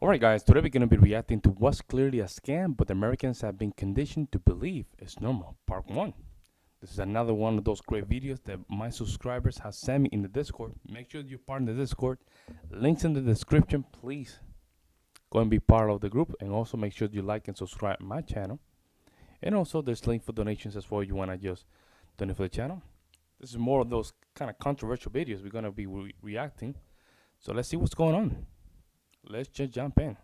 Alright, guys, today we're going to be reacting to what's clearly a scam, but Americans have been conditioned to believe is normal. Part 1. This is another one of those great videos that my subscribers have sent me in the Discord. Make sure you're part of the Discord. Links in the description. Please go and be part of the group. And also make sure you like and subscribe my channel. And also there's link for donations as well. You want to just donate for the channel. This is more of those kind of controversial videos we're going to be reacting. So let's see what's going on. Let's just jump in.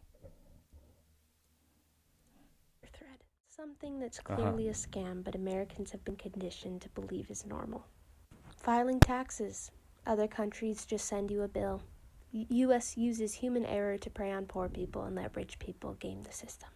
Thread. Something that's Uh-huh. clearly a scam, but Americans have been conditioned to believe is normal. Filing taxes. Other countries just send you a bill. U.S. uses human error to prey on poor people and let rich people game the system.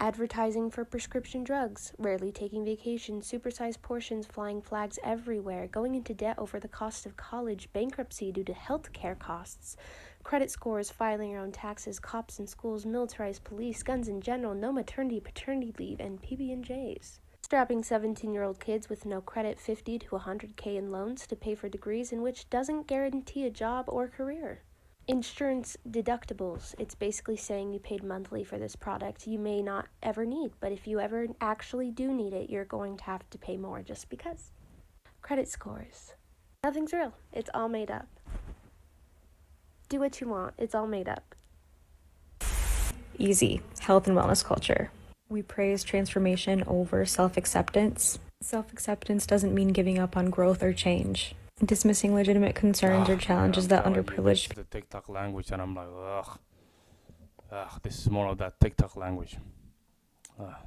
Advertising for prescription drugs, rarely taking vacations, supersized portions, flying flags everywhere, going into debt over the cost of college, bankruptcy due to health care costs, credit scores, filing your own taxes, cops in schools, militarized police, guns in general, no maternity, paternity leave, and PB&Js. Strapping 17-year-old kids with no credit 50 to 100K in loans to pay for degrees in which doesn't guarantee a job or career. Insurance deductibles. It's basically saying you paid monthly for this product you may not ever need, but if you ever actually do need it, you're going to have to pay more just because. Credit scores. Nothing's real. It's all made up. Do what you want. It's all made up. Easy. Health and wellness culture. We praise transformation over self-acceptance. Self-acceptance doesn't mean giving up on growth or change. Dismissing legitimate concerns or challenges that underprivileged the TikTok language, and I'm like, this is more of that TikTok language.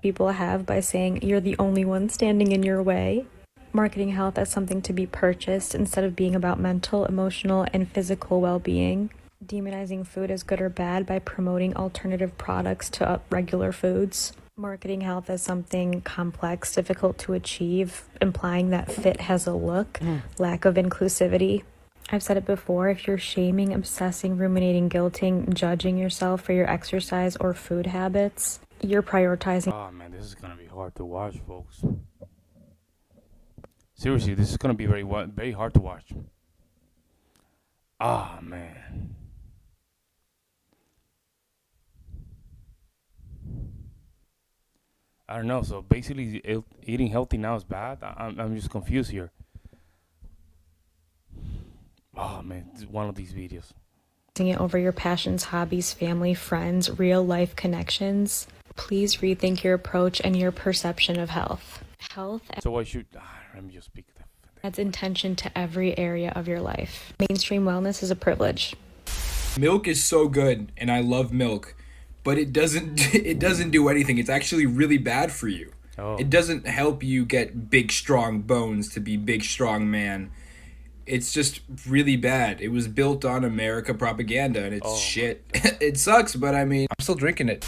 people have by saying you're the only one standing in your way. Marketing health as something to be purchased instead of being about mental, emotional, and physical well-being. Demonizing food as good or bad by promoting alternative products to regular foods. Marketing health as something complex, difficult to achieve, implying that fit has a look, lack of inclusivity. I've said it before, if you're shaming, obsessing, ruminating, guilting, judging yourself for your exercise or food habits, you're prioritizing. Oh man, this is gonna be hard to watch, folks. Seriously, this is gonna be very hard to watch. Ah man. I don't know. So basically, eating healthy now is bad. I'm just confused here. Oh man, this is one of these videos. It over your passions, hobbies, family, friends, real life connections. Please rethink your approach and your perception of health. Health So I should. Let me just speak. adds intention to every area of your life. Mainstream wellness is a privilege. Milk is so good, and I love milk, but it doesn't do anything. It's actually really bad for you. Oh. It doesn't help you get big strong bones to be big strong man. It's just really bad. It was built on America propaganda, and it's shit. It sucks, but I mean, I'm still drinking it.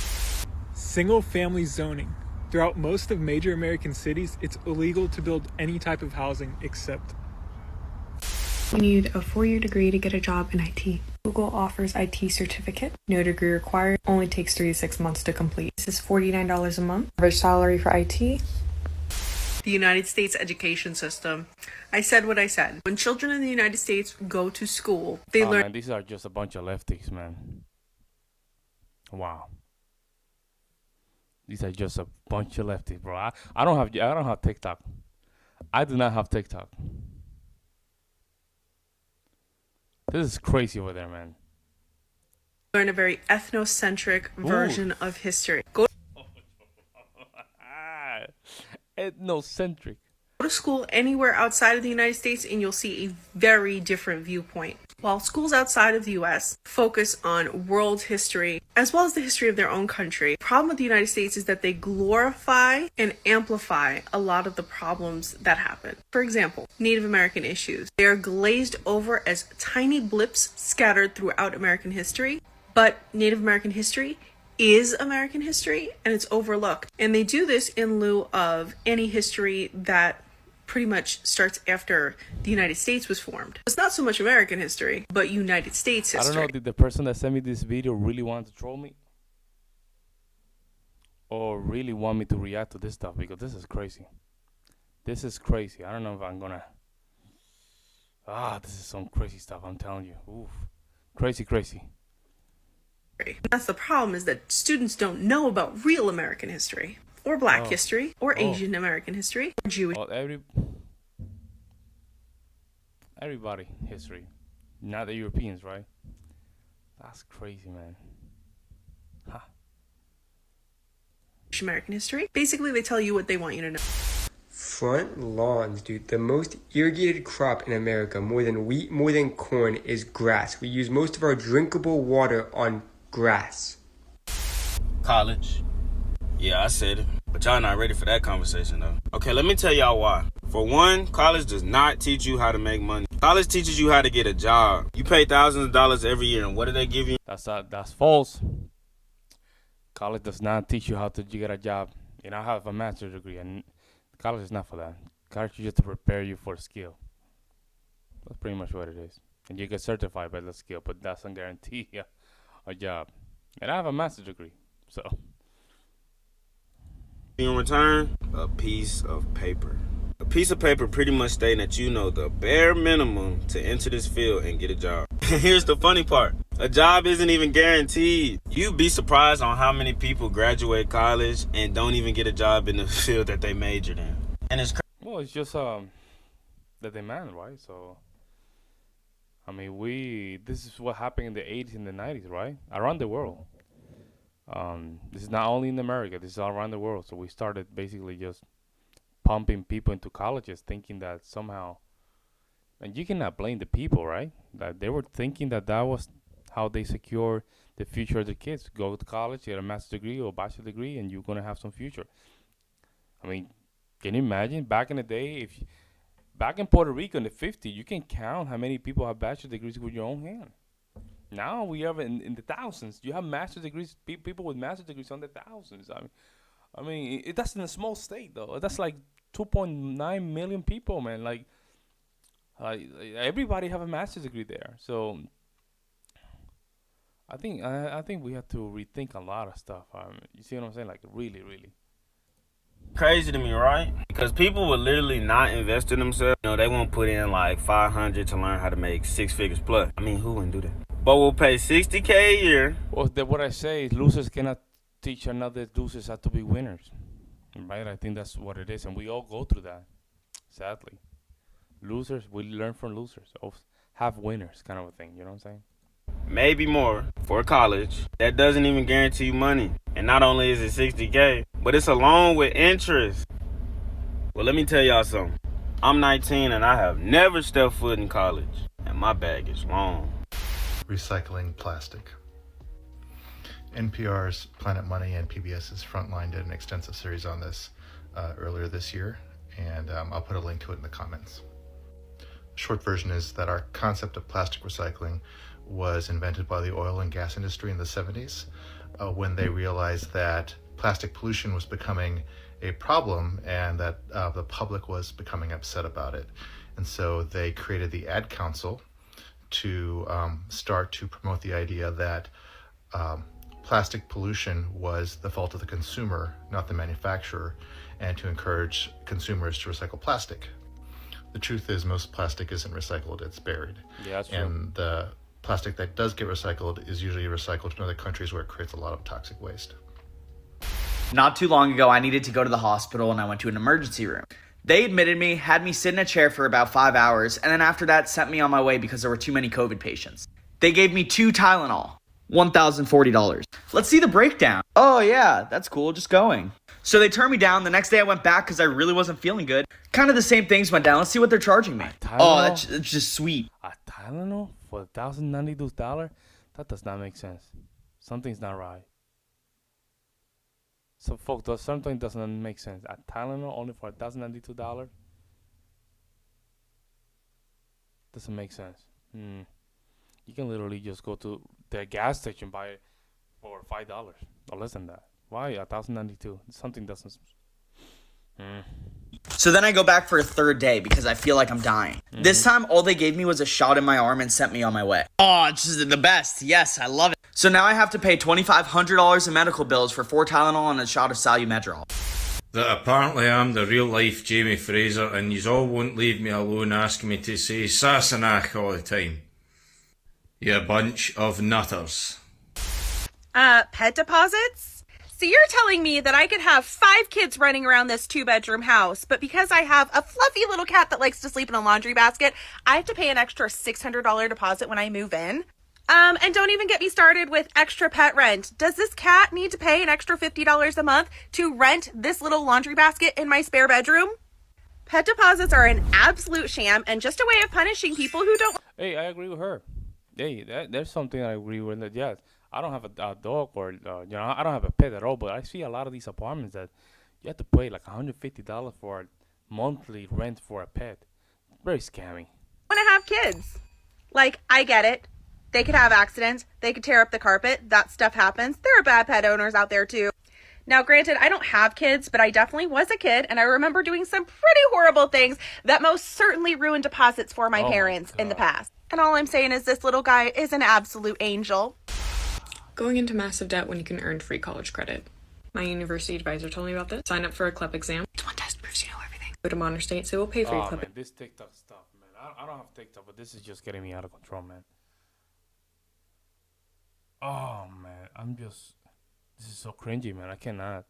Single-family zoning. Throughout most of major American cities, it's illegal to build any type of housing except. You need a 4-year degree to get a job in IT. Google offers IT certificate. No degree required. Only takes 3 to 6 months to complete. This is $49 a month. Average salary for IT. The United States education system. I said what I said. When children in the United States go to school, they learn. Man, these are just a bunch of lefties, man. Wow. These are just a bunch of lefties, bro. I don't have TikTok. I do not have TikTok. This is crazy over there, man. Learn a very ethnocentric version of history. Go Ethnocentric. to school anywhere outside of the United States and you'll see a very different viewpoint. While schools outside of the US focus on world history as well as the history of their own country, the problem with the United States is that they glorify and amplify a lot of the problems that happen. For example, Native American issues. They are glazed over as tiny blips scattered throughout American history, but Native American history is American history and it's overlooked. And they do this in lieu of any history that pretty much starts after the United States was formed. It's not so much American history, but United States history. I don't know, did the person that sent me this video really want to troll me? Or really want me to react to this stuff? Because this is crazy. This is crazy. I don't know if I'm gonna... this is some crazy stuff, I'm telling you. Oof. Crazy, crazy. That's the problem, is that students don't know about real American history, or Black history, or Asian American history, or Jewish. Well, everybody history, not the Europeans, right? That's crazy, man. Huh. American history. Basically, they tell you what they want you to know. Front lawns, dude. The most irrigated crop in America, more than wheat, more than corn, is grass. We use most of our drinkable water on grass. College. Yeah, I said it. But y'all not ready for that conversation, though. Okay, let me tell y'all why. For one, college does not teach you how to make money. College teaches you how to get a job. You pay thousands of dollars every year, and what do they give you? That's false. College does not teach you how to get a job. You know, I have a master's degree, and college is not for that. College is just to prepare you for a skill. That's pretty much what it is. And you get certified by the skill, but that doesn't guarantee a job. And I have a master's degree, so. In return, a piece of paper. A piece of paper pretty much stating that you know the bare minimum to enter this field and get a job. Here's the funny part. A job isn't even guaranteed. You'd be surprised on how many people graduate college and don't even get a job in the field that they majored in. And it's well, it's just the demand, right? So, I mean, this is what happened in the 80s and the 90s, right? Around the world. This is not only in America, this is all around the world. So we started basically just pumping people into colleges, thinking that somehow, and you cannot blame the people, right? That they were thinking that was how they secure the future of the kids. Go to college, get a master's degree or bachelor's degree, and you're going to have some future. I mean, can you imagine back in the day, back in Puerto Rico in the 50s, you can count how many people have bachelor's degrees with your own hand. Now we have in the thousands. You have master's degrees, people with master's degrees on the thousands. I mean, that's in a small state though. That's like 2.9 million people, man. Like everybody have a master's degree there. So I think we have to rethink a lot of stuff. You see what I'm saying? Like really, really. crazy to me, right? Because people would literally not invest in themselves. You know, they won't put in like $500 to learn how to make 6 figures plus. I mean, who wouldn't do that? But we'll pay $60K a year. Well, what I say is losers cannot teach another losers how to be winners. Right? I think that's what it is. And we all go through that, sadly. Losers, we learn from losers. Have winners kind of a thing. You know what I'm saying? Maybe more for college. That doesn't even guarantee you money. And not only is it $60K, but it's a loan with interest. Well, let me tell y'all something. I'm 19 and I have never stepped foot in college. And my bag is long. Recycling plastic. NPR's Planet Money and PBS's Frontline did an extensive series on this earlier this year, and I'll put a link to it in the comments. The short version is that our concept of plastic recycling was invented by the oil and gas industry in the 70s when they realized that plastic pollution was becoming a problem and that the public was becoming upset about it. And so they created the Ad Council to start to promote the idea that plastic pollution was the fault of the consumer, not the manufacturer, and to encourage consumers to recycle plastic. The truth is most plastic isn't recycled, it's buried. Yeah, that's true. And the plastic that does get recycled is usually recycled in other countries where it creates a lot of toxic waste. Not too long ago, I needed to go to the hospital and I went to an emergency room. They admitted me, had me sit in a chair for about 5 hours, and then after that sent me on my way because there were too many COVID patients. They gave me 2 Tylenol, $1,040. Let's see the breakdown. Oh yeah, that's cool, just going. So they turned me down. The next day I went back because I really wasn't feeling good. Kind of the same things went down. Let's see what they're charging me. Oh, that's just sweet. A Tylenol for $1,092? That does not make sense. Something's not right. So, folks, something doesn't make sense. A Tylenol only for $1,092? Doesn't make sense. You can literally just go to the gas station, buy it for $5 or less than that. Why $1,092? Something doesn't. So then I go back for a third day because I feel like I'm dying. This time, all they gave me was a shot in my arm and sent me on my way. Oh, it's just the best. Yes, I love it. So now I have to pay $2,500 in medical bills for 4 Tylenol and a shot of Salumedrol. That apparently I'm the real life Jamie Fraser and yous all won't leave me alone asking me to say Sassenach all the time. You bunch of nutters. Pet deposits? So you're telling me that I could have 5 kids running around this 2-bedroom house, but because I have a fluffy little cat that likes to sleep in a laundry basket, I have to pay an extra $600 deposit when I move in? And don't even get me started with extra pet rent. Does this cat need to pay an extra $50 a month to rent this little laundry basket in my spare bedroom? Pet deposits are an absolute sham and just a way of punishing people who don't... Hey, I agree with her. Hey, there's something I agree with. That yes, I don't have a dog or I don't have a pet at all. But I see a lot of these apartments that you have to pay like $150 for a monthly rent for a pet. Very scammy. Want to have kids. Like, I get it. They could have accidents. They could tear up the carpet. That stuff happens. There are bad pet owners out there too. Now, granted, I don't have kids, but I definitely was a kid, and I remember doing some pretty horrible things that most certainly ruined deposits for my parents in the past. And all I'm saying is this little guy is an absolute angel. Going into massive debt when you can earn free college credit. My university advisor told me about this. Sign up for a CLEP exam. It's one test, proves you know everything. Go to Monter State, so we'll pay for your CLEP. Man, this TikTok stuff, man. I don't have TikTok, but this is just getting me out of control, man. Oh, man. This is so cringy, man. I cannot.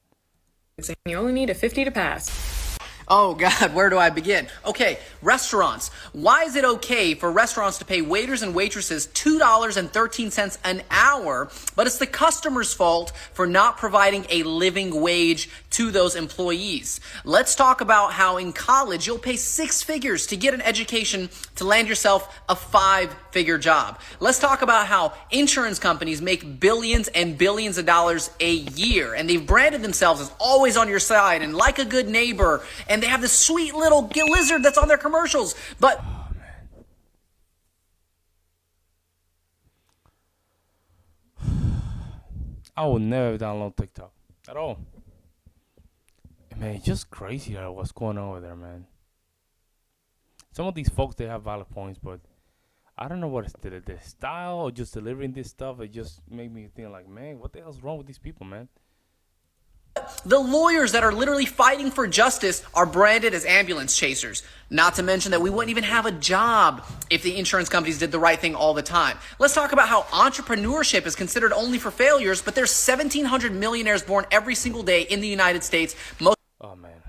You only need a 50 to pass. Oh God, where do I begin? Okay, restaurants. Why is it okay for restaurants to pay waiters and waitresses $2.13 an hour, but it's the customer's fault for not providing a living wage to those employees? Let's talk about how in college you'll pay 6 figures to get an education to land yourself a 5-figure job. Let's talk about how insurance companies make billions and billions of dollars a year, and they've branded themselves as always on your side and like a good neighbor, and they have this sweet little lizard that's on their commercials. But I will never download TikTok at all. Man, it's just crazy what's going on over there, man. Some of these folks, they have valid points, but I don't know what it's the style or just delivering this stuff. It just made me think like, man, what the hell's wrong with these people, man? the lawyers that are literally fighting for justice are branded as ambulance chasers. Not to mention that we wouldn't even have a job if the insurance companies did the right thing all the time. Let's talk about how entrepreneurship is considered only for failures, but there's 1,700 millionaires born every single day in the United States. Oh, man.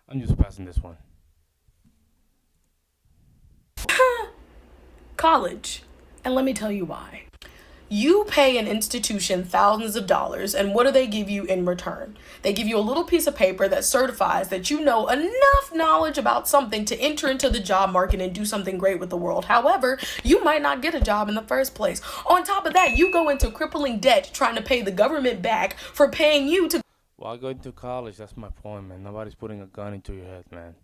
I'm just passing this one. College. And let me tell you why. You pay an institution thousands of dollars, and what do they give you in return? They give you a little piece of paper that certifies that you know enough knowledge about something to enter into the job market and do something great with the world. However, you might not get a job in the first place. On top of that, you go into crippling debt trying to pay the government back for paying you to... While going to college, that's my point, man. Nobody's putting a gun into your head, man.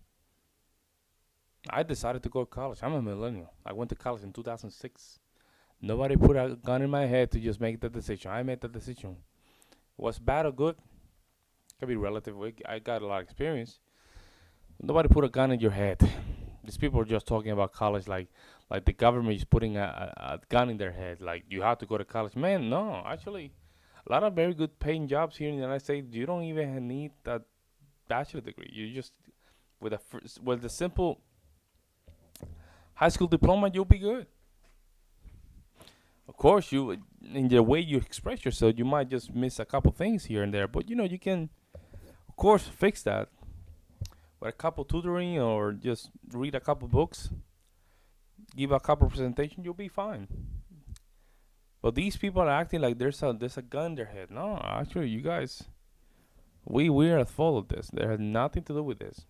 I decided to go to college. I'm a millennial. I went to college in 2006. Nobody put a gun in my head to just make the decision. I made the decision. Was bad or good? Could be relative. I got a lot of experience. Nobody put a gun in your head. These people are just talking about college like the government is putting a gun in their head. Like, you have to go to college. Man, no. Actually, a lot of very good paying jobs here in the United States, you don't even need that bachelor degree. You just, with the simple high school diploma, you'll be good. Of course, in the way you express yourself, you might just miss a couple things here and there. But, you can, of course, fix that with a couple tutoring or just read a couple books, give a couple presentation, you'll be fine. But these people are acting like there's a gun in their head. No, actually, you guys, we are at fault of this. They have nothing to do with this.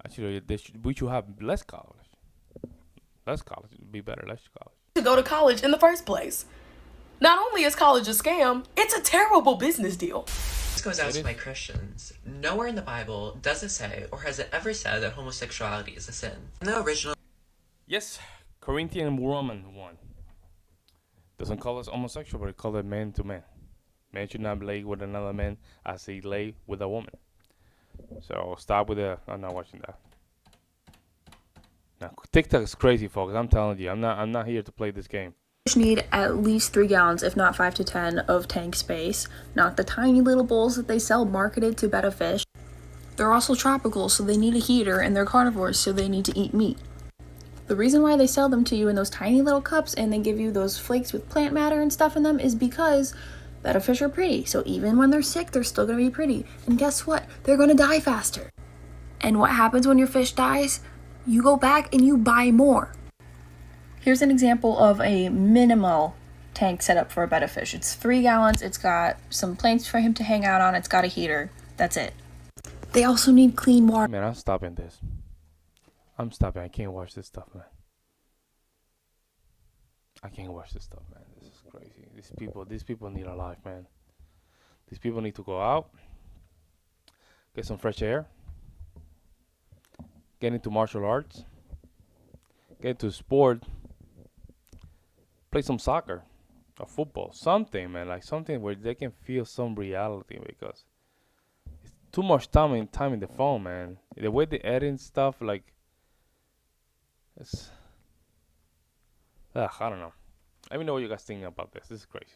Actually, we should have less college. Less college would be better. Less college. To go to college in the first place. Not only is college a scam, it's a terrible business deal. This goes out to my Christians. Nowhere in the Bible does it say, or has it ever said, that homosexuality is a sin. No original. Yes, Corinthian Roman 1 doesn't call us homosexual, but it calls it man to man. Man should not lay with another man as he lay with a woman. So stop with I'm not watching that. Now, TikTok is crazy, folks. I'm telling you, I'm not here to play this game. Fish need at least 3 gallons, if not 5 to 10, of tank space, not the tiny little bowls that they sell marketed to betta fish. They're also tropical, so they need a heater, and they're carnivores, so they need to eat meat. The reason why they sell them to you in those tiny little cups and they give you those flakes with plant matter and stuff in them is because betta fish are pretty. So even when they're sick, they're still going to be pretty. And guess what? They're going to die faster. And what happens when your fish dies? You go back and you buy more. Here's an example of a minimal tank set up for a betta fish. It's 3 gallons. It's got some planks for him to hang out on. It's got a heater. That's it. They also need clean water. Man, I'm stopping this. I'm stopping. I can't watch this stuff, man. I can't watch this stuff, man. This is crazy. These people need a life, man. These people need to go out, get some fresh air, get into martial arts, get into sport, play some soccer or football, something, man, like something where they can feel some reality, because it's too much time in the phone, man. The way they edit stuff, like, it's I don't know. Let me know what you guys think about this. This is crazy.